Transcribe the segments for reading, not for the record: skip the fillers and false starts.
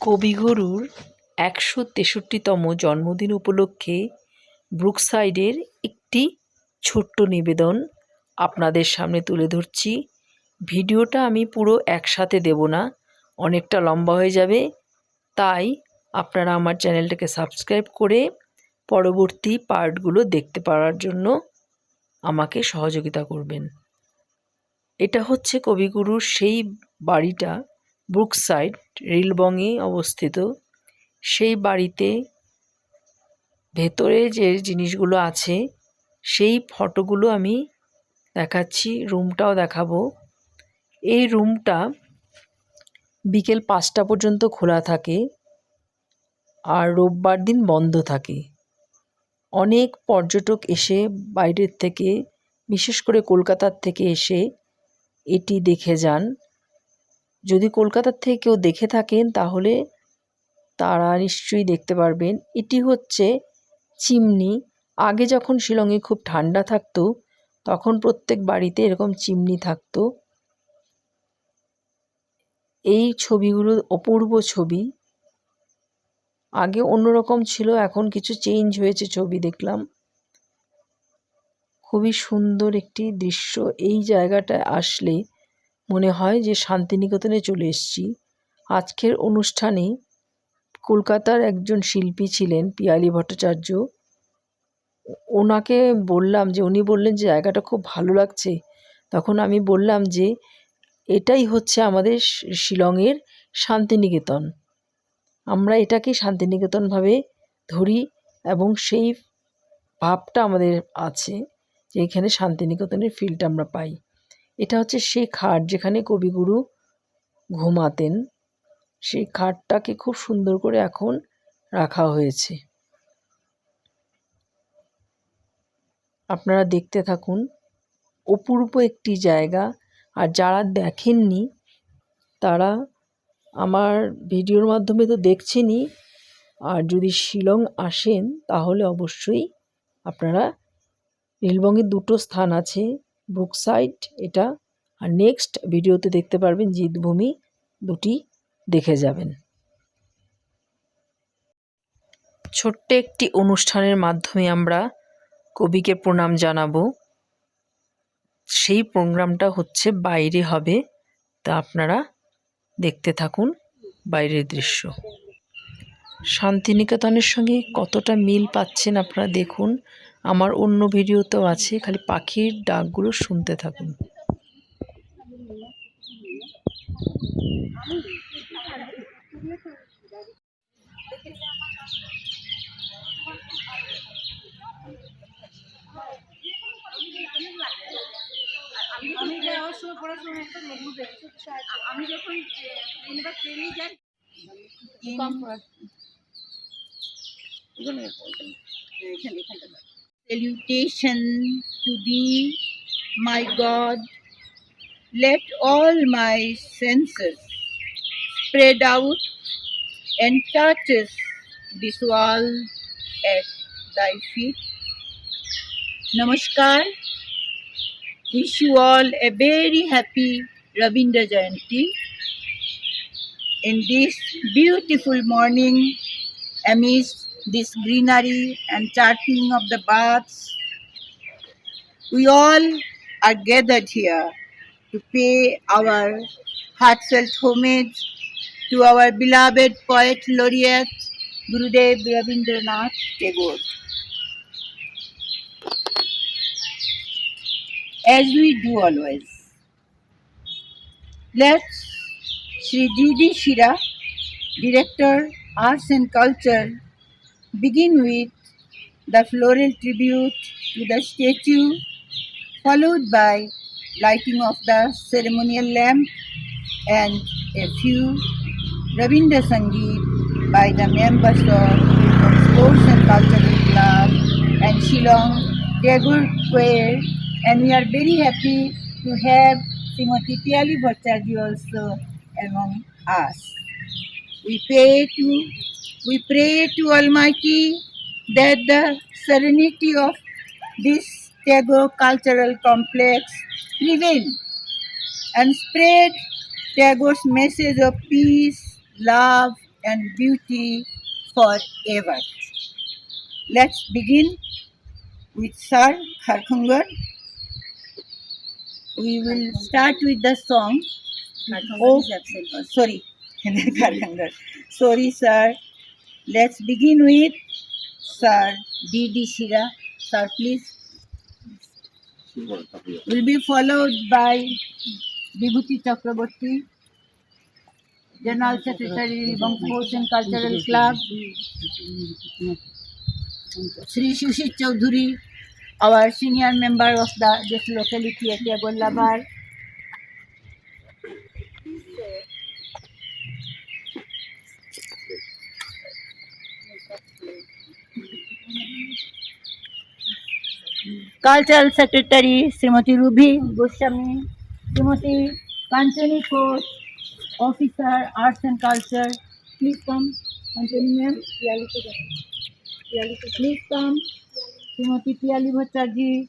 কবিগুরুর ১৬৩তম জন্মদিন উপলক্ষে ব্রুকসাইডের একটি ছোট্ট নিবেদন আপনাদের সামনে তুলে ধরছি। ভিডিওটা আমি পুরো একসাথে দেব না, অনেকটা লম্বা হয়ে যাবে, তাই আপনারা আমার চ্যানেলটাকে সাবস্ক্রাইব করে পরবর্তী পার্টগুলো দেখতে পারার জন্য আমাকে সহযোগিতা করবেন। এটা হচ্ছে কবিগুরুর সেই বাড়িটা, ব্রুকসাইড রিলবংয়ে অবস্থিত। সেই বাড়িতে ভেতরে যে জিনিসগুলো আছে সেই ফটোগুলো আমি দেখাচ্ছি, রুমটাও দেখাবো। এই রুমটা বিকেল 5টা পর্যন্ত খোলা থাকে আর রোববার দিন বন্ধ থাকে। অনেক পর্যটক এসে বাইরের থেকে, বিশেষ করে কলকাতার থেকে এসে এটি দেখে যান। যদি কলকাতার থেকে কেউ দেখে থাকেন তাহলে তারা নিশ্চয়ই দেখতে পারবেন। এটি হচ্ছে চিমনি। আগে যখন শিলংয়ে খুব ঠান্ডা থাকতো তখন প্রত্যেক বাড়িতে এরকম চিমনি থাকতো। এই ছবিগুলো অপূর্ব ছবি। আগে অন্যরকম ছিল, এখন কিছু চেঞ্জ হয়েছে ছবি দেখলাম। খুবই সুন্দর একটি দৃশ্য। এই জায়গাটায় আসলে মনে হয় যে শান্তিনিকেতনে চলে এসেছি। আজকের অনুষ্ঠানে কলকাতার একজন শিল্পী ছিলেন পিয়ালি ভট্টাচার্য। ওনাকে বললাম যে, উনি বললেন যে জায়গাটা খুব ভালো লাগছে। তখন আমি বললাম যে এটাই হচ্ছে আমাদের শিলংয়ের শান্তিনিকেতন। আমরা এটাকে শান্তিনিকেতন ভাবে ধরি এবং সেই ভাবটা আমাদের আছে যে এখানে শান্তিনিকেতনের ফিলটা আমরা পাই। এটা হচ্ছে সেই খাট যেখানে কবিগুরু ঘুমাতেন। সেই খাটটাকে খুব সুন্দর করে এখন রাখা হয়েছে। আপনারা দেখতে থাকুন, অপূর্ব একটি জায়গা। আর যারা দেখেননি তারা আমার ভিডিওর মাধ্যমে তো দেখছেনই, আর যদি শিলং আসেন তাহলে অবশ্যই আপনারা, রিলবংয়ের 2টো স্থান আছে, ব্রুকসাইড এটা, আর নেক্সট ভিডিওতে দেখতে পারবেন জিতভূমি, দুটি দেখে যাবেন। ছোট্ট একটি অনুষ্ঠানের মাধ্যমে আমরা কবিকে প্রণাম জানাবো। সেই প্রোগ্রামটা হচ্ছে বাইরে হবে, তা আপনারা দেখতে থাকুন বাইরের দৃশ্য। শান্তিনিকেতনের সঙ্গে কতটা মিল পাচ্ছেন আপনারা দেখুন। আমার অন্য ভিডিওতেও আছে, খালি পাখির ডাকগুলো শুনতে থাকুন। আমি যাওয়ার সময় পড়াশোনা একটা নতুন আমি যখন ট্রেনে যাই কম Salutation to thee, my God. Let all my senses spread out and touches this world at thy feet. Namaskar. Wish you all a very happy Rabindra Jayanti. In this beautiful morning, amidst this greenery and chirping of the birds, we all are gathered here to pay our heartfelt homage to our beloved poet laureate Gurudev Rabindranath Tagore. As we do always, let's Shri Didi Shira, Director, Arts and Culture, begin with the floral tribute to the statue, followed by lighting of the ceremonial lamp and a few Rabindra Sangeet by the members of Sports and Cultural Club and Shillong Tagore Choir, and we are very happy to have Srimati Piali Bhattacharya also among us. We pray to Almighty that the serenity of this Tagore cultural complex prevail and spread Tagore's message of peace, love, and beauty forever. Let's begin with Sir Kharkhungar. We will start with the song. Oh, sorry, Kharkhungar. Sorry, sir. Let's begin with Sir D.D. Shira. Sir, please. Will be followed by Vibhuti Chakraborty, General Secretary, Bangkok and Cultural Club, Sri Shushit Chaudhuri, our senior member of this locality at Yagollabar, Cultural Secretary Srimati Ruby Goswami, Srimati Kanchani Koch, Officer Arts and Culture. Please come, Kanchani ma'am. Please come, Srimati Piyali Bhattacharjee.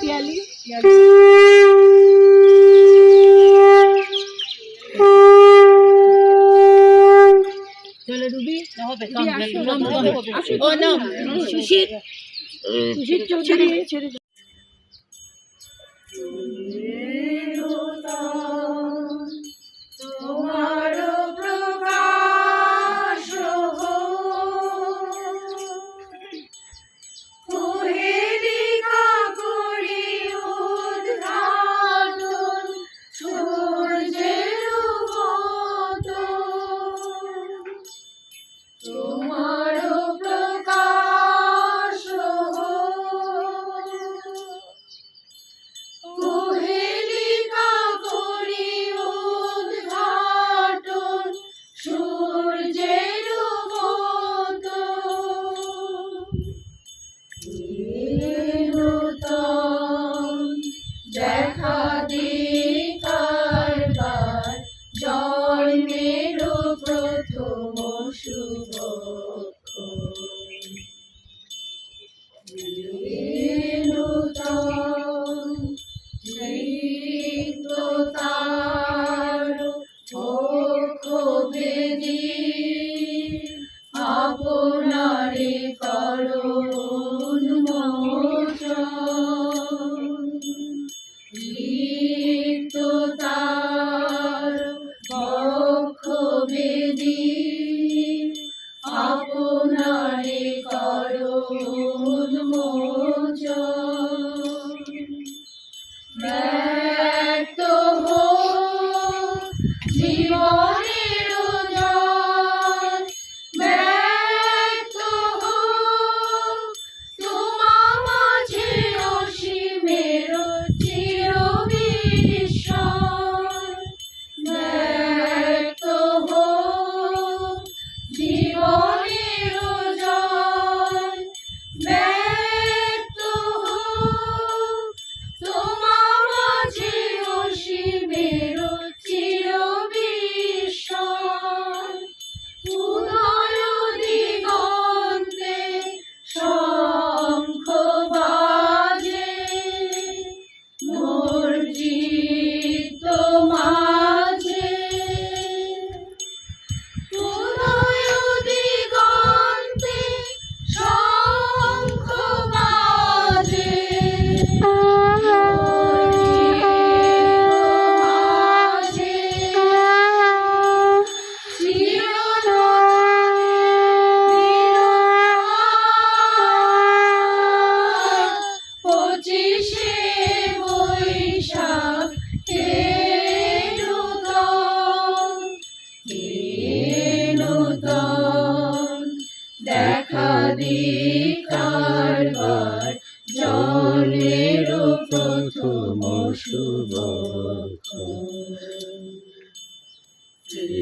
Piyali. চলো Ruby ও না সুশীত চৌধুরী তোমার প্রকাশ কুহেলিকা করি উদ্ঘাটন সূর্যের মতো তোমার প্রকাশ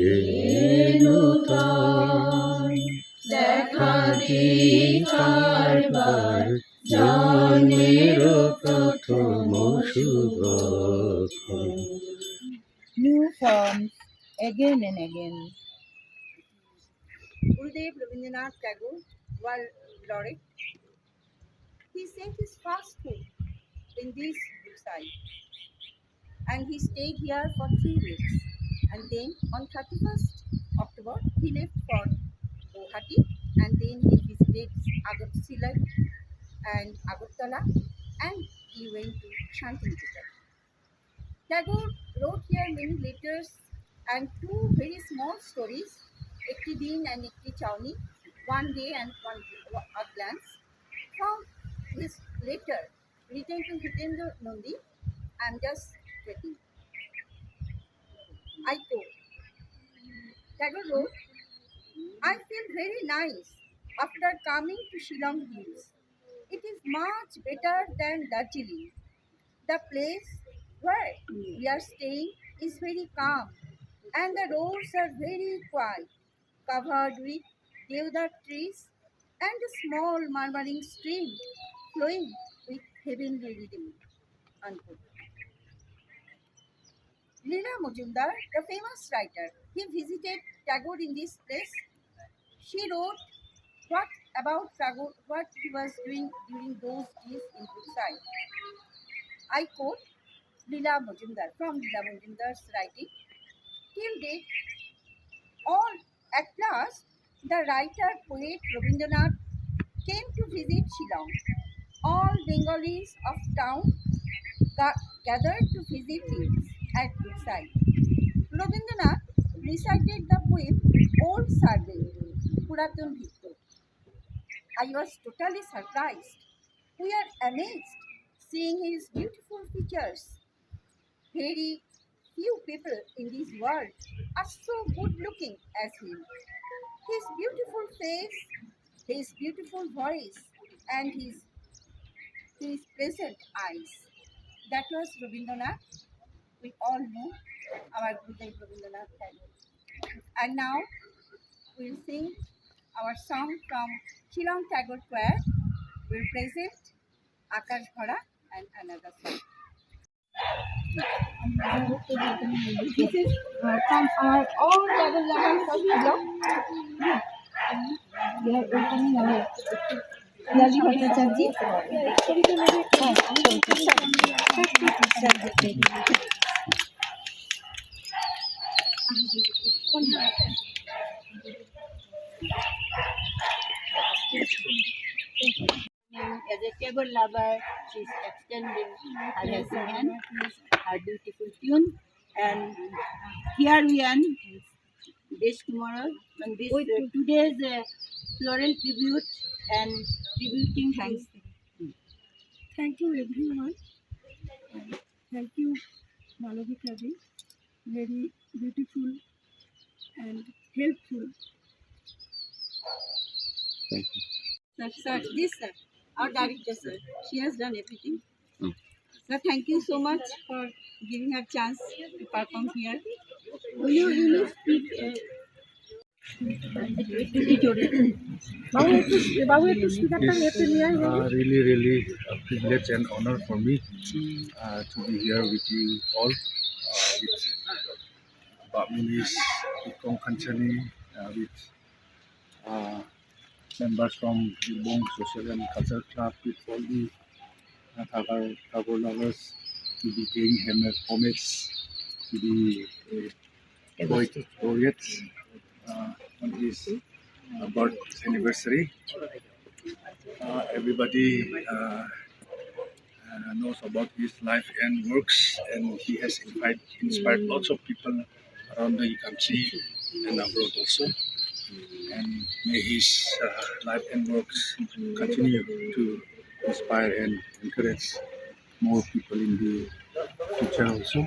এলো তাই দেখা দিবার বার জন্মের প্রথম শুভক্ষণ। New forms again and again. Gurudev Rabindranath Tagore, world laureate, he sent his first food in this site, and he stayed here for 3 weeks. And then on 31st October, he left for Guwahati, and then he visited Agartala and Agartala, and he went to Shantiniketan. Tagore wrote here many letters and 2 very small stories, Ekti Din and Ekti Chawni, One Day and A Glance. From his letter written to Hitendra Nandi, I am just reading. I quote, Tagore wrote, I feel very nice after coming to Shillong Hills. It is much better than Darjeeling. The place where we are staying is very calm and the roads are very quiet, covered with deodar trees and a small murmuring stream flowing with heavenly rhythm. Unquote. Leela Majumdar, the famous writer, he visited Tagore in this place. She wrote what about Tagore, what he was doing during those days in Brookside. I quote Leela Majumdar from Leela Majumdar's writing. Till date, all at last, the writer poet Rabindranath came to visit Shillong. All Bengalis of town gathered to visit him at Brookside. Rabindranath recited the poem Old Servant, Puratan Bhikto. I was totally surprised. We are amazed seeing his beautiful features. Very few people in this world are so good looking as him. His beautiful face, his beautiful voice, and his pleasant eyes. That was Rabindranath. We all know our Gurudev Rabindranath Tagore. And now we'll sing our song from Shillong Tagore Choir. We'll present Akash Bhara and another song. This is from our all Tagore lovers of Shillong. We are opening our Lali Bhattacharya. As a Tagore lover, she is extending her helping hand, her beautiful tune, and here we end this tomorrow on this today's floral tribute and tributing thanks. Thank you everyone. Thank you Malavika ji. Very beautiful and helpful. Sir, this sir, our director sir, she has done everything. Sir, thank you so much for giving her chance to perform here. Will you speak? Really a privilege and honor for me to be here with you all, with Bakmunis, with Kongkanchani, with members from the Bong Social and Cultural Club, with all the Tagore lovers, to be paying homage to the poet on his birth anniversary. Everybody knows about his life and works, and he has inspired lots of people around the country and abroad also. And may his life and works continue to inspire and encourage more people in the future also.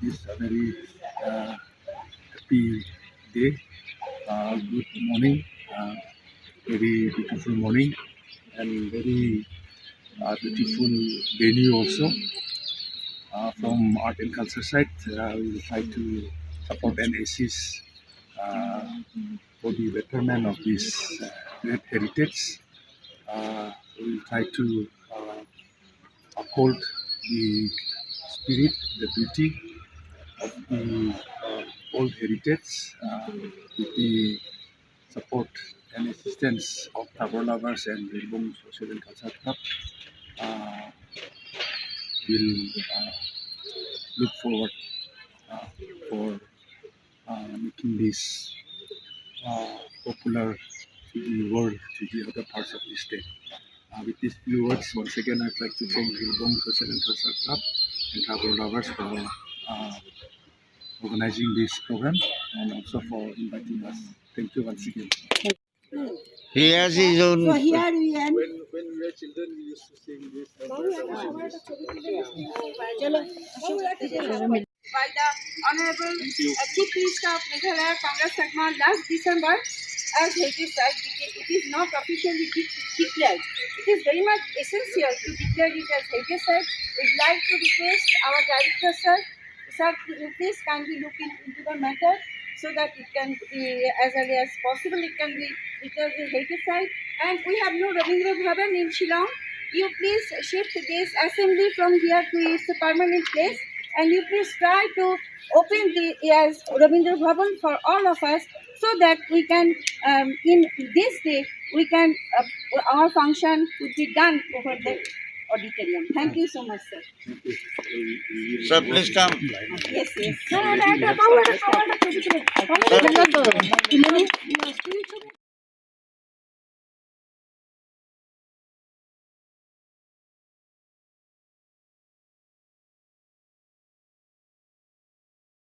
This is a very happy day, good morning, very beautiful morning, and very beautiful venue also. From art and culture side, we will try to support and assist for the betterment of this great heritage. We will try to uphold the spirit, the beauty of the old heritage with the support and assistance of Tabor Lovers and Rilbong Social and Cultural Club. Will look forward for making this popular to the world, to the other parts of the state. With these few words, once again, I'd like to thank Rilbong Social and Cultural Club and Tabor Lovers for organizing this program and also for inviting us. Thank you once again. He has his own. So here we end. When we were children, we used to sing this. By the Honorable Chief Minister of Meghalaya, Congress Sagma, last December as Heritage Site. It is not officially declared. It is very much essential to declare it as Heritage Site. We'd like to request our Director Sir, please kindly look into the matter so that it can be as early as possible. It can be declared a Heritage Site. And we have no Rabindra Bhavan in Shillong. You please shift this assembly from here to its permanent place. And you please try to open the as Rabindra Bhavan for all of us so that we can, in this day, we can, our function would be done over the auditorium. Thank you so much, sir. Sir, please come. Yes, yes. Sir.